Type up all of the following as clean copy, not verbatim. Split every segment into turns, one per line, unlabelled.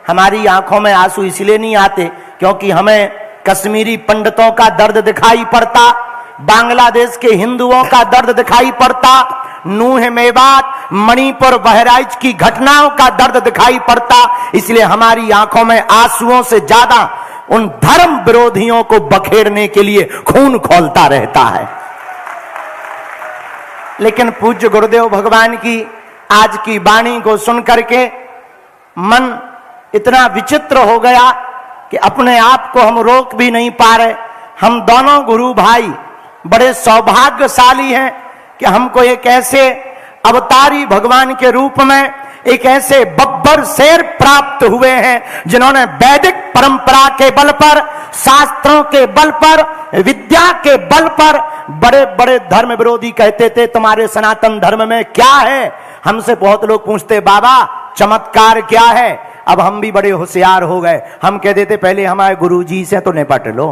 हमारी आंखों में आंसू इसलिए नहीं आते क्योंकि हमें कश्मीरी पंडितों का दर्द दिखाई पड़ता, बांग्लादेश के हिंदुओं का दर्द दिखाई पड़ता, नूह मेवात मणिपुर बहराइच की घटनाओं का दर्द दिखाई पड़ता। इसलिए हमारी आंखों में आंसुओं से ज्यादा उन धर्म विरोधियों को बखेरने के लिए खून खौलता रहता है। लेकिन पूज्य गुरुदेव भगवान की आज की वाणी को सुनकर के मन इतना विचित्र हो गया कि अपने आप को हम रोक भी नहीं पा रहे। हम दोनों गुरु भाई बड़े सौभाग्यशाली हैं कि हमको एक ऐसे अवतारी भगवान के रूप में एक ऐसे बब्बर शेर प्राप्त हुए हैं जिन्होंने वैदिक परंपरा के बल पर, शास्त्रों के बल पर, विद्या के बल पर, बड़े बड़े धर्म विरोधी कहते थे तुम्हारे सनातन धर्म में क्या है। हमसे बहुत लोग पूछते बाबा चमत्कार क्या है। अब हम भी बड़े होशियार हो गए, हम कह देते पहले हमारे गुरुजी से तो निपट लो।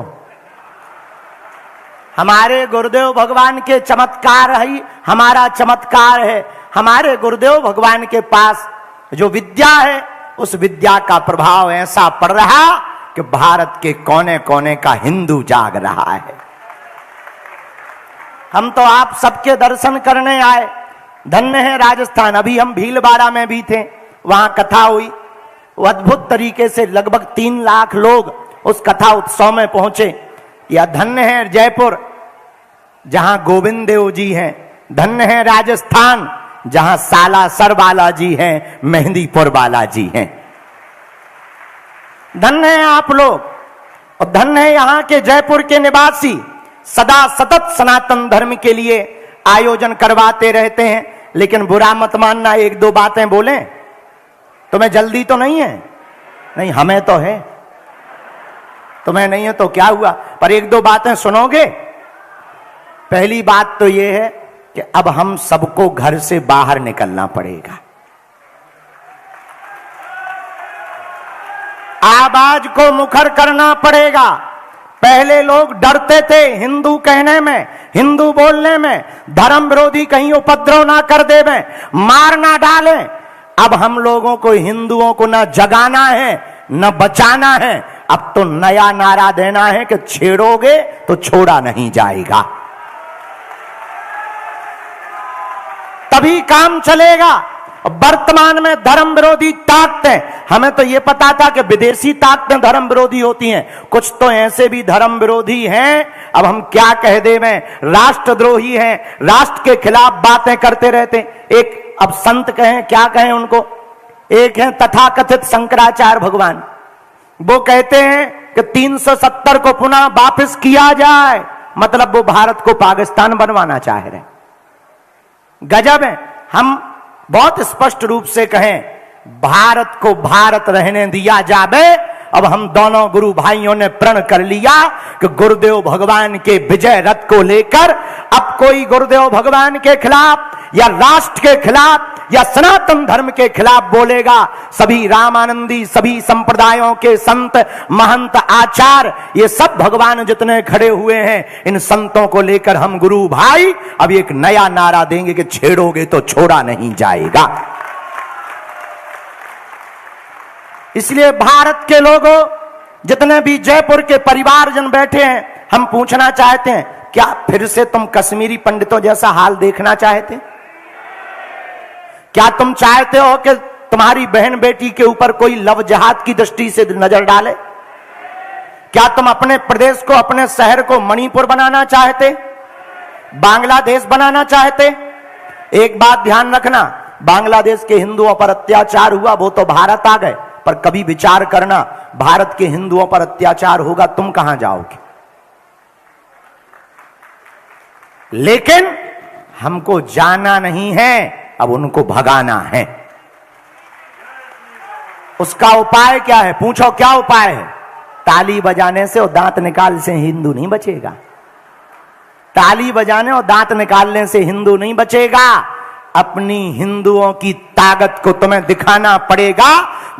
हमारे गुरुदेव भगवान के चमत्कार ही हमारा चमत्कार है। हमारे गुरुदेव भगवान के पास जो विद्या है उस विद्या का प्रभाव ऐसा पड़ रहा कि भारत के कोने कोने का हिंदू जाग रहा है। हम तो आप सबके दर्शन करने आए, धन्य है राजस्थान। अभी हम भीलवाड़ा में भी थे, वहां कथा हुई, वो अद्भुत तरीके से लगभग 3 लाख लोग उस कथा उत्सव में पहुंचे। या धन्य है जयपुर जहां गोविंद देव जी हैं, धन्य है राजस्थान जहां सालासर बालाजी हैं, मेहंदीपुर बालाजी हैं। धन्य है आप लोग और धन्य है यहां के जयपुर के निवासी, सदा सतत सनातन धर्म के लिए आयोजन करवाते रहते हैं। लेकिन बुरा मत मानना, 1-2 बातें बोलें। तुम्हें जल्दी तो नहीं है? नहीं, हमें तो है। तुम्हें नहीं है तो क्या हुआ, पर 1-2 बातें सुनोगे। पहली बात तो यह है कि अब हम सबको घर से बाहर निकलना पड़ेगा। आवाज को मुखर करना पड़ेगा। पहले लोग डरते थे हिंदू कहने में, हिंदू बोलने में, धर्म विरोधी कहीं उपद्रव ना कर देवें, मार ना डालें। अब हम लोगों को हिंदुओं को ना जगाना है न बचाना है। अब तो नया नारा देना है कि छेड़ोगे तो छोड़ा नहीं जाएगा, तभी काम चलेगा। वर्तमान में धर्म विरोधी ताकतें, हमें तो यह पता था कि विदेशी ताकतें धर्म विरोधी होती हैं, कुछ तो ऐसे भी धर्म विरोधी हैं, अब हम क्या कह देवें, राष्ट्रद्रोही हैं, राष्ट्र के खिलाफ बातें करते रहते। एक अब संत कहें, क्या कहें उनको, एक है तथाकथित शंकराचार्य भगवान, वो कहते हैं कि 370 को पुनः वापस किया जाए, मतलब वो भारत को पाकिस्तान बनवाना चाह रहे। गजब है। हम बहुत स्पष्ट रूप से कहें, भारत को भारत रहने दिया जावे। अब हम दोनों गुरु भाइयों ने प्रण कर लिया कि गुरुदेव भगवान के विजय रथ को लेकर अब कोई गुरुदेव भगवान के खिलाफ या राष्ट्र के खिलाफ या सनातन धर्म के खिलाफ बोलेगा, सभी रामानंदी, सभी संप्रदायों के संत, महंत, आचार्य, ये सब भगवान जितने खड़े हुए हैं, इन संतों को लेकर हम गुरु भाई अब एक नया नारा देंगे कि छेड़ोगे तो छोड़ा नहीं जाएगा। इसलिए भारत के लोगों, जितने भी जयपुर के परिवारजन बैठे हैं, हम पूछना चाहते हैं, क्या फिर से तुम कश्मीरी पंडितों जैसा हाल देखना चाहते? क्या तुम चाहते हो कि तुम्हारी बहन बेटी के ऊपर कोई लव जिहाद की दृष्टि से नजर डाले? क्या तुम अपने प्रदेश को, अपने शहर को मणिपुर बनाना चाहते, बांग्लादेश बनाना चाहते? एक बात ध्यान रखना, बांग्लादेश के हिंदुओं पर अत्याचार हुआ, वो तो भारत आ गए, पर कभी विचार करना, भारत के हिंदुओं पर अत्याचार होगा, तुम कहां जाओगे? लेकिन हमको जाना नहीं है, अब उनको भगाना है। उसका उपाय क्या है? पूछो क्या उपाय है? ताली बजाने से और दांत निकालने से हिंदू नहीं बचेगा। ताली बजाने और दांत निकालने से हिंदू नहीं बचेगा। अपनी हिंदुओं की ताकत को तुम्हें दिखाना पड़ेगा।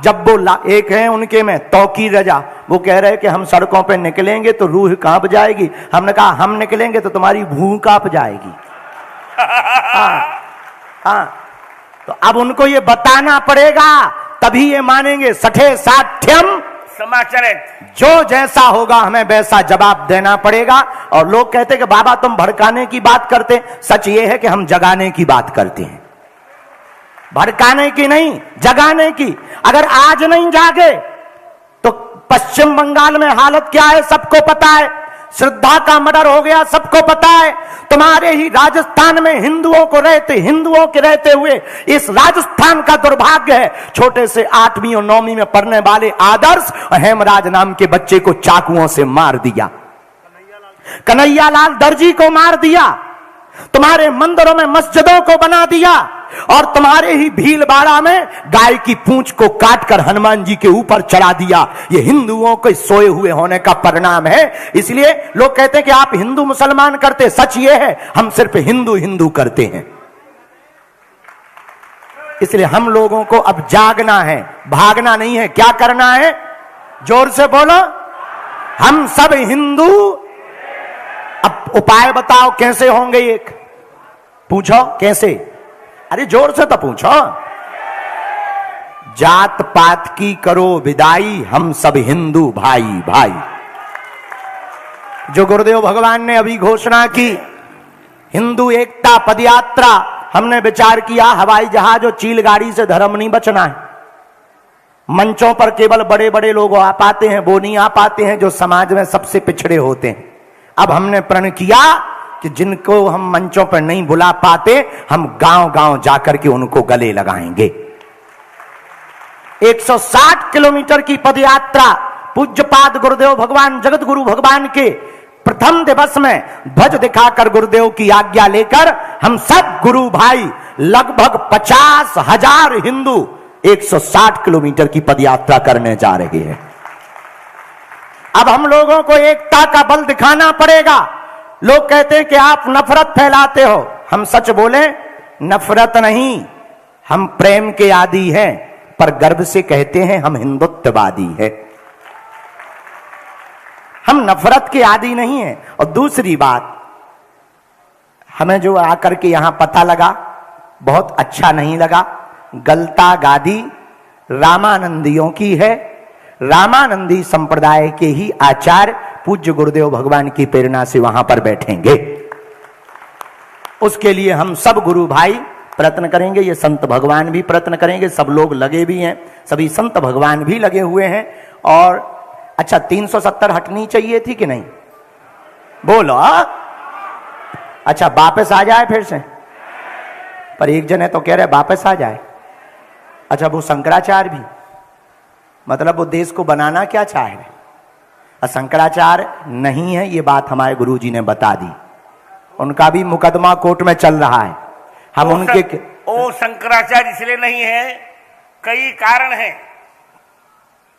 जब वो एक है उनके में तौकीर रजा, वो कह रहे कि हम सड़कों पे निकलेंगे तो रूह कांप जाएगी। हमने कहा हम निकलेंगे तो तुम्हारी भूख कांप जाएगी। हाँ, तो अब उनको ये बताना पड़ेगा, तभी ये मानेंगे। सठे साठ्यम
समाचरित,
जो जैसा होगा हमें वैसा जवाब देना पड़ेगा। और लोग कहते कि बाबा तुम भड़काने की बात करते, सच ये है कि हम जगाने की बात करते हैं, भड़काने की नहीं, जगाने की। अगर आज नहीं जागे तो पश्चिम बंगाल में हालत क्या है सबको पता है। श्रद्धा का मर्डर हो गया सबको पता है। तुम्हारे ही राजस्थान में हिंदुओं के रहते हुए इस राजस्थान का दुर्भाग्य है, छोटे से 8वीं और 9वीं में पढ़ने वाले आदर्श और हेमराज नाम के बच्चे को चाकुओं से मार दिया, कन्हैयालाल दर्जी को मार दिया, तुम्हारे मंदिरों में मस्जिदों को बना दिया, और तुम्हारे ही भीलवाड़ा में गाय की पूंछ को काटकर हनुमान जी के ऊपर चढ़ा दिया। ये हिंदुओं के सोए हुए होने का परिणाम है। इसलिए लोग कहते हैं कि आप हिंदू मुसलमान करते, सच ये है हम सिर्फ हिंदू हिंदू करते हैं। इसलिए हम लोगों को अब जागना है, भागना नहीं है। क्या करना है? जोर से बोलो, हम सब हिंदू। अब उपाय बताओ कैसे होंगे? एक पूछो कैसे? अरे जोर से तो पूछो। जात पात की करो विदाई, हम सब हिंदू भाई भाई। जो गुरुदेव भगवान ने अभी घोषणा की, हिंदू एकता पदयात्रा, हमने विचार किया हवाई जहाज और चील गाड़ी से धर्म नहीं बचना है। मंचों पर केवल बड़े बड़े लोग आ पाते हैं, वो नहीं आ पाते हैं जो समाज में सबसे पिछड़े होते हैं। अब हमने प्रण किया कि जिनको हम मंचों पर नहीं बुला पाते, हम गांव गांव जाकर के उनको गले लगाएंगे। 160 किलोमीटर की पदयात्रा पूज्यपाद गुरुदेव भगवान जगत गुरु भगवान के प्रथम दिवस में ध्वज दिखाकर गुरुदेव की आज्ञा लेकर हम सब गुरु भाई लगभग 50,000 हिंदू 160 किलोमीटर की पदयात्रा करने जा रहे हैं। अब हम लोगों को एकता का बल दिखाना पड़ेगा। लोग कहते हैं कि आप नफरत फैलाते हो, हम सच बोले नफरत नहीं, हम प्रेम के आदी हैं, पर गर्व से कहते हैं हम हिंदुत्ववादी हैं। हम नफरत के आदी नहीं हैं। और दूसरी बात, हमें जो आकर के यहां पता लगा बहुत अच्छा नहीं लगा। गलता गादी रामानंदियों की है। रामानंदी संप्रदाय के ही आचार्य पूज्य गुरुदेव भगवान की प्रेरणा से वहां पर बैठेंगे। उसके लिए हम सब गुरु भाई प्रयत्न करेंगे, ये संत भगवान भी प्रयत्न करेंगे, सब लोग लगे भी हैं, सभी संत भगवान भी लगे हुए हैं। और अच्छा 370 हटनी चाहिए थी कि नहीं? बोलो। अच्छा वापस आ जाए फिर से, पर एक जने तो कह रहे वापस आ जाए। अच्छा वो शंकराचार्य भी, मतलब वो देश को बनाना क्या चाह रहे? शंकराचार्य नहीं है, ये बात हमारे गुरुजी ने बता दी। उनका भी मुकदमा कोर्ट में चल रहा है। हम उनके
ओ शंकराचार्य इसलिए नहीं है, कई कारण हैं।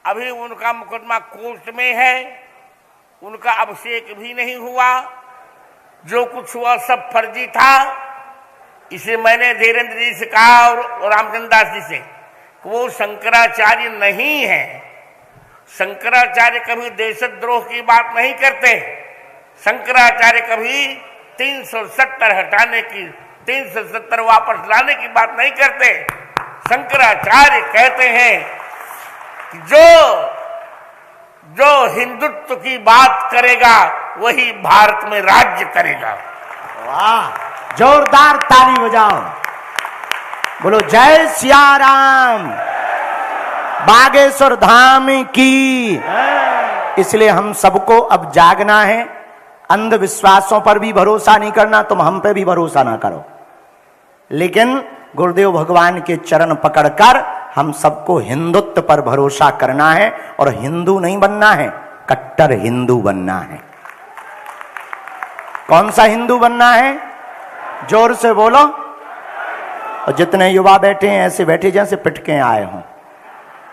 अभी उनका मुकदमा कोर्ट में है, उनका अभिषेक भी नहीं हुआ, जो कुछ हुआ सब फर्जी था। इसे मैंने धीरेन्द्र जी से कहा और रामचंद्र दास जी से, वो शंकराचार्य नहीं है। शंकराचार्य कभी देशद्रोह की बात नहीं करते। शंकराचार्य कभी 370 हटाने की, 370 वापस लाने की बात नहीं करते। शंकराचार्य कहते हैं कि जो हिंदुत्व की बात करेगा वही भारत में राज्य करेगा।
वाह, जोरदार ताली बजाओ, बोलो जय सिया राम, बागेश्वर धाम की। इसलिए हम सबको अब जागना है। अंधविश्वासों पर भी भरोसा नहीं करना, तुम हम पे भी भरोसा ना करो, लेकिन गुरुदेव भगवान के चरण पकड़कर हम सबको हिंदुत्व पर भरोसा करना है। और हिंदू नहीं बनना है, कट्टर हिंदू बनना है। कौन सा हिंदू बनना है? जोर से बोलो। और जितने युवा बैठे हैं ऐसे बैठे जैसे पिटके आए हों,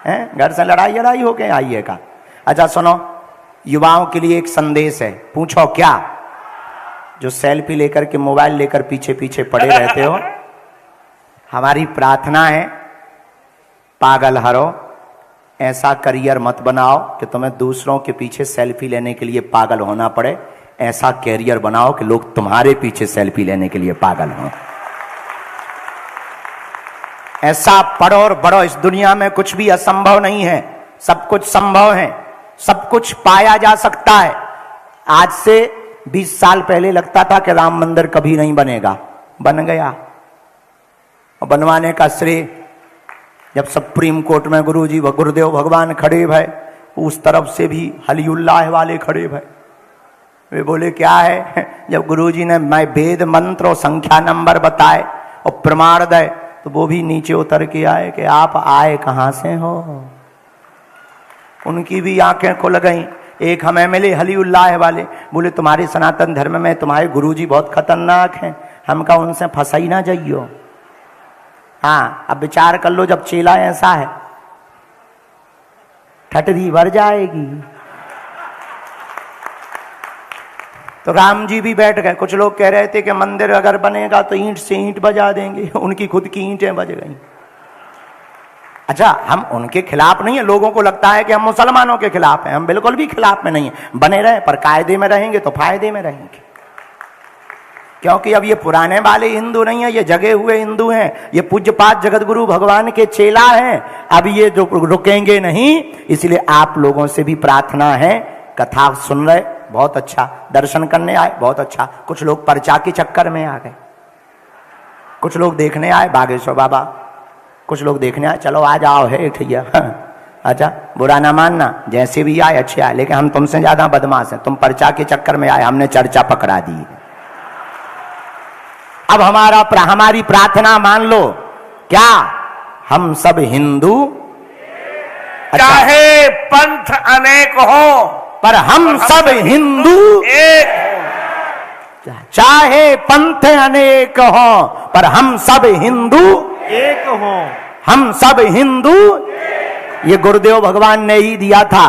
हैं घर से लड़ाई हो के आइए का। अच्छा सुनो, युवाओं के लिए एक संदेश है, पूछो क्या? जो सेल्फी लेकर के मोबाइल लेकर पीछे पीछे पड़े रहते हो, हमारी प्रार्थना है पागल हरो, ऐसा करियर मत बनाओ कि तुम्हें दूसरों के पीछे सेल्फी लेने के लिए पागल होना पड़े। ऐसा कैरियर बनाओ कि लोग तुम्हारे पीछे सेल्फी लेने के लिए पागल हों। ऐसा पढ़ो और बढ़ो, इस दुनिया में कुछ भी असंभव नहीं है, सब कुछ संभव है, सब कुछ पाया जा सकता है। आज से 20 साल पहले लगता था कि राम मंदिर कभी नहीं बनेगा, बन गया। और बनवाने का श्रेय जब सुप्रीम कोर्ट में गुरुजी गुरुदेव भगवान खड़े भय, उस तरफ से भी हलीउल्लाह वाले खड़े भय। वे बोले क्या है? जब गुरुजी ने मैं वेद मंत्र और संख्या नंबर बताए और प्रमाण दे, तो वो भी नीचे उतर के आए कि आप आए कहां से हो। उनकी भी आंखें खुल गईं। एक हमें मिले हलीउल्लाह वाले, बोले तुम्हारे सनातन धर्म में तुम्हारे गुरुजी बहुत खतरनाक हैं, हम कहा उनसे फंसा ही ना जाइयो। हाँ, अब विचार कर लो, जब चेला ऐसा है ठटरी भर जाएगी। तो राम जी भी बैठ गए। कुछ लोग कह रहे थे कि मंदिर अगर बनेगा तो ईंट से ईंट बजा देंगे, उनकी खुद की ईंटें बज गई। अच्छा, हम उनके खिलाफ नहीं है। लोगों को लगता है कि हम मुसलमानों के खिलाफ हैं, हम बिल्कुल भी खिलाफ में नहीं है। बने रहे, पर कायदे में रहेंगे तो फायदे में रहेंगे, क्योंकि अब ये पुराने वाले हिंदू नहीं है, ये जगे हुए हिंदू हैं, ये पूज्यपाद जगत गुरु भगवान के चेला हैं। अब ये जो रुकेंगे नहीं, इसलिए आप लोगों से भी प्रार्थना है, कथा सुन रहे बहुत अच्छा, दर्शन करने आए बहुत अच्छा। कुछ लोग पर्चा के चक्कर में आ गए, कुछ लोग देखने आए बागेश्वर बाबा, कुछ लोग देखने आए, चलो आ जाओ है ठैया। अच्छा, बुरा ना मानना, जैसे भी आए अच्छे आए, लेकिन हम तुमसे ज्यादा बदमाश हैं। तुम पर्चा के चक्कर में आए, हमने चर्चा पकड़ा दी। अब हमारी प्रार्थना मान लो, क्या हम सब हिंदू,
चाहे पंथ अनेक हो,
पर हम सब हिंदू
एक हो।
चाहे पंथ अनेक हो, पर हम सब हिंदू
एक हो।
हम सब हिंदू। ये गुरुदेव भगवान ने ही दिया था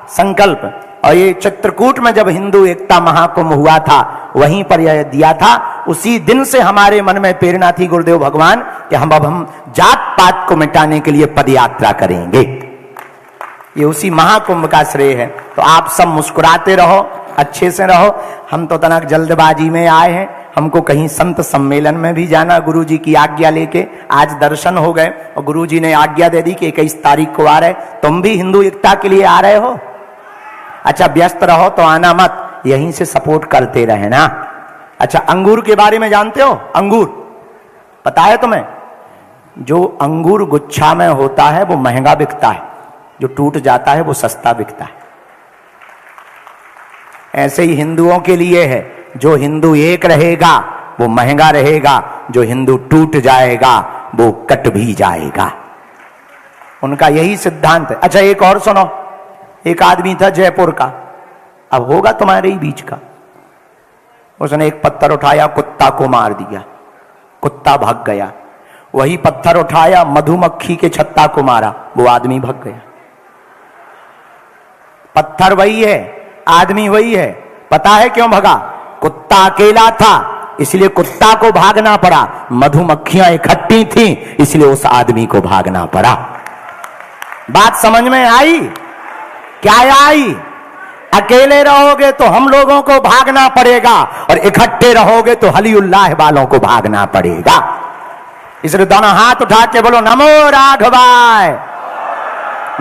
संकल्प। और ये चित्रकूट में जब हिंदू एकता महाकुंभ हुआ था, वहीं पर यह दिया था। उसी दिन से हमारे मन में प्रेरणा थी गुरुदेव भगवान कि हम जात पात को मिटाने के लिए पद यात्रा करेंगे। ये उसी महाकुंभ का श्रेय है। तो आप सब मुस्कुराते रहो, अच्छे से रहो। हम तो तनक जल्दबाजी में आए हैं, हमको कहीं संत सम्मेलन में भी जाना, गुरुजी की आज्ञा लेके। आज दर्शन हो गए और गुरुजी ने आज्ञा दे दी कि 21 तारीख को आ रहे। तुम भी हिंदू एकता के लिए आ रहे हो? अच्छा, व्यस्त रहो तो आना मत, यहीं से सपोर्ट करते रहना। अच्छा, अंगूर के बारे में जानते हो? अंगूर पता है तुम्हें? जो अंगूर गुच्छा में होता है वो महंगा बिकता है, जो टूट जाता है वो सस्ता बिकता है। ऐसे ही हिंदुओं के लिए है, जो हिंदू एक रहेगा वो महंगा रहेगा, जो हिंदू टूट जाएगा वो कट भी जाएगा। उनका यही सिद्धांत है। अच्छा, एक और सुनो। एक आदमी था जयपुर का, अब होगा तुम्हारे ही बीच का। उसने एक पत्थर उठाया, कुत्ता को मार दिया, कुत्ता भाग गया। वही पत्थर उठाया, मधुमक्खी के छत्ता को मारा, वो आदमी भाग गया। पत्थर वही है, आदमी वही है। पता है क्यों भगा? कुत्ता अकेला था इसलिए कुत्ता को भागना पड़ा, मधुमक्खियां इकट्ठी थी इसलिए उस आदमी को भागना पड़ा। बात समझ में आई? क्या आई? अकेले रहोगे तो हम लोगों को भागना पड़ेगा, और इकट्ठे रहोगे तो हलीउल्लाह वालों को भागना पड़ेगा। इसलिए दोनों हाथ उठा के बोलो, नमो राघवाय,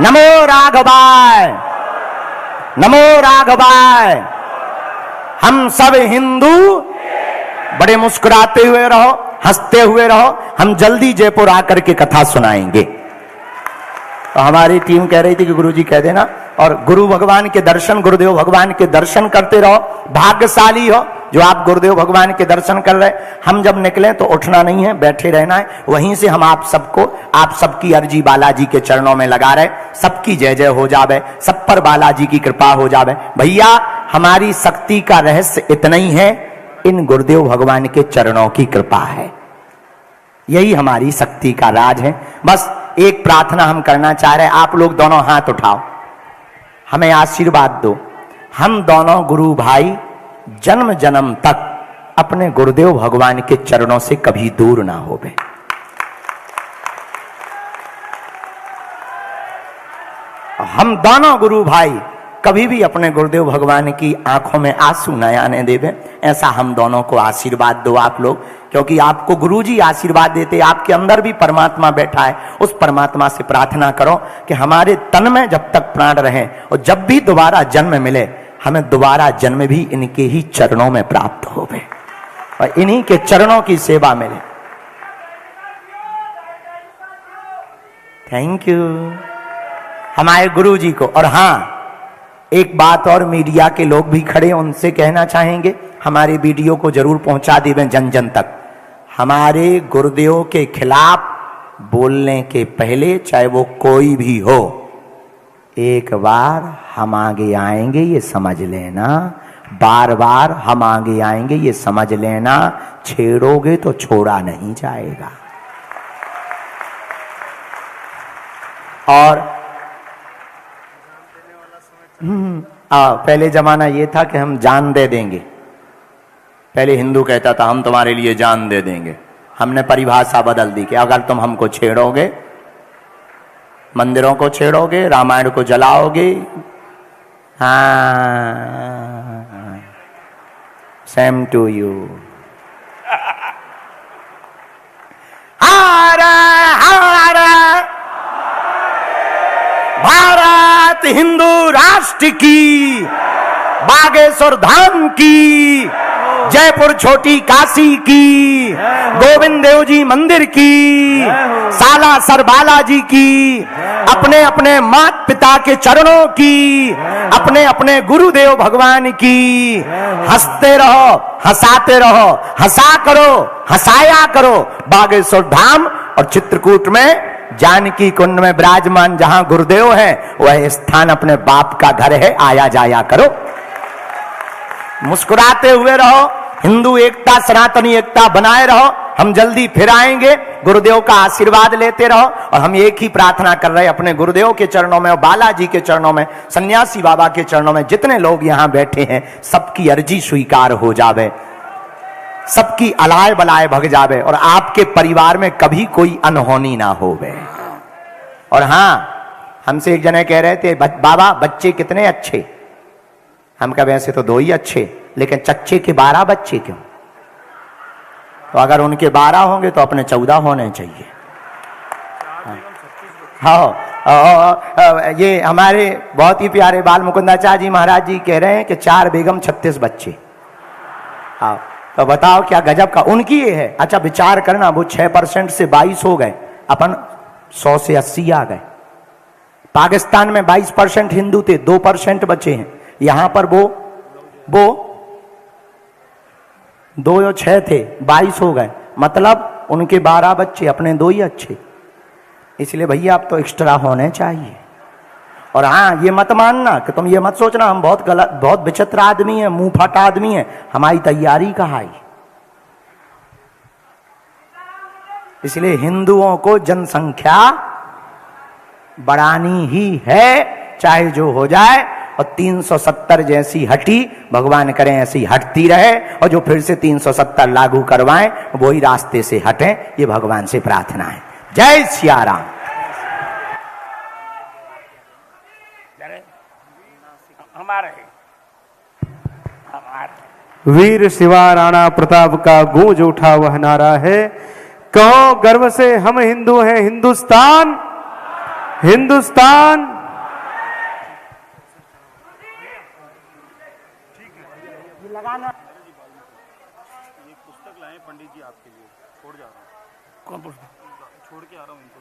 नमो राघवाय, नमो राघवाय। हम सब हिंदू। बड़े मुस्कुराते हुए रहो, हंसते हुए रहो। हम जल्दी जयपुर आकर के कथा सुनाएंगे। तो हमारी टीम कह रही थी कि गुरुजी कह देना। और गुरु भगवान के दर्शन, गुरुदेव भगवान के दर्शन करते रहो। भाग्यशाली हो जो आप गुरुदेव भगवान के दर्शन कर रहे। हम जब निकले तो उठना नहीं है, बैठे रहना है। वहीं से हम आप सबको, आप सबकी अर्जी बालाजी के चरणों में लगा रहे। सबकी जय जय हो जावे, सब पर बालाजी की कृपा हो जावे। भैया, हमारी शक्ति का रहस्य इतना ही है, इन गुरुदेव भगवान के चरणों की कृपा है। यही हमारी शक्ति का राज है। बस एक प्रार्थना हम करना चाह रहे हैं। आप लोग दोनों हाथ उठाओ, हमें आशीर्वाद दो। हम दोनों गुरु भाई जन्म जन्म तक अपने गुरुदेव भगवान के चरणों से कभी दूर ना होवे। हम दोनों गुरु भाई कभी भी अपने गुरुदेव भगवान की आंखों में आंसू न आने देवे। ऐसा हम दोनों को आशीर्वाद दो आप लोग, क्योंकि आपको गुरुजी आशीर्वाद देते, आपके अंदर भी परमात्मा बैठा है। उस परमात्मा से प्रार्थना करो कि हमारे तन में जब तक प्राण रहे और जब भी दोबारा जन्म मिले, हमें दोबारा जन्म भी इनके ही चरणों में प्राप्त होवे और इन्हीं के चरणों की सेवा मिले। थैंक यू हमारे गुरुजी को। और हाँ, एक बात और, मीडिया के लोग भी खड़े, उनसे कहना चाहेंगे हमारे वीडियो को जरूर पहुंचा देवें जन जन तक। हमारे गुरुदेव के खिलाफ बोलने के पहले, चाहे वो कोई भी हो, एक बार हम आगे आएंगे ये समझ लेना, बार बार हम आगे आएंगे ये समझ लेना। छेड़ोगे तो छोड़ा नहीं जाएगा। और पहले जमाना ये था कि हम जान दे देंगे। पहले हिंदू कहता था हम तुम्हारे लिए जान दे देंगे। हमने परिभाषा बदल दी कि अगर तुम हमको छेड़ोगे, मंदिरों को छेड़ोगे, रामायण को जलाओगे, हाँ, same to you. Bharat Hindu राष्ट्र की, बागेश्वर धाम की, जयपुर छोटी काशी की, गोविंद देव जी मंदिर की, सालासर बालाजी की, अपने अपने माता पिता के चरणों की, अपने अपने गुरुदेव भगवान की। हंसते रहो, हंसाते रहो, हंसा करो, हंसाया करो। बागेश्वर धाम और चित्रकूट में जानकी कुंड में विराजमान जहां गुरुदेव है, वह स्थान अपने बाप का घर है। आया जाया करो, मुस्कुराते हुए रहो, हिंदू एकता, सनातनी एकता बनाए रहो। हम जल्दी फिर आएंगे, गुरुदेव का आशीर्वाद लेते रहो। और हम एक ही प्रार्थना कर रहे हैं अपने गुरुदेव के चरणों में और बालाजी के चरणों में, सन्यासी बाबा के चरणों में, जितने लोग यहां बैठे हैं सबकी अर्जी स्वीकार हो जावे, सबकी अलाय बलाय भग जावे और आपके परिवार में कभी कोई अनहोनी ना होवे। और हाँ, हमसे एक जने कह रहे थे बाबा बच्चे कितने अच्छे। हम कह वैसे तो 2 ही अच्छे, लेकिन चच्चे के 12 बच्चे क्यों? तो अगर उनके 12 होंगे तो अपने 14 होने चाहिए। हाँ, ये हमारे बहुत ही प्यारे बाल मुकुंदाचार्य जी महाराज जी कह रहे हैं कि 4 बेगम 36 बच्चे। हाँ, तो बताओ क्या गजब का उनकी ये है। अच्छा विचार करना, वो 6% से 22 हो गए, अपन 100 से 80 आ गए। पाकिस्तान में 22% हिंदू थे, 2% बचे हैं। यहां पर वो 2 या 6 थे, 22 हो गए। मतलब उनके 12 बच्चे, अपने 2 ही अच्छे। इसलिए भैया आप तो एक्स्ट्रा होने चाहिए। और हाँ, ये मत मानना कि तुम ये मत सोचना हम बहुत गलत, बहुत विचित्र आदमी है, मुंह फटा आदमी है। हमारी तैयारी कहाँ है। इसलिए हिंदुओं को जनसंख्या बढ़ानी ही है, चाहे जो हो जाए। और 370 जैसी हटी, भगवान करें ऐसी हटती रहे। और जो फिर से 370 लागू करवाएं, वही रास्ते से हटें, ये भगवान से प्रार्थना है। जय सिया राम।
हमारे
वीर शिवा राणा प्रताप का गूंज उठा वह नारा है, कहो गर्व से हम हिंदू हैं, हिंदुस्तान हिंदुस्तान।
लगाना
पुस्तक लाए पंडित जी आपके लिए, छोड़ जा रहा हूँ।
कौन पुस्तक?
छोड़ के आ रहा हूँ इनको,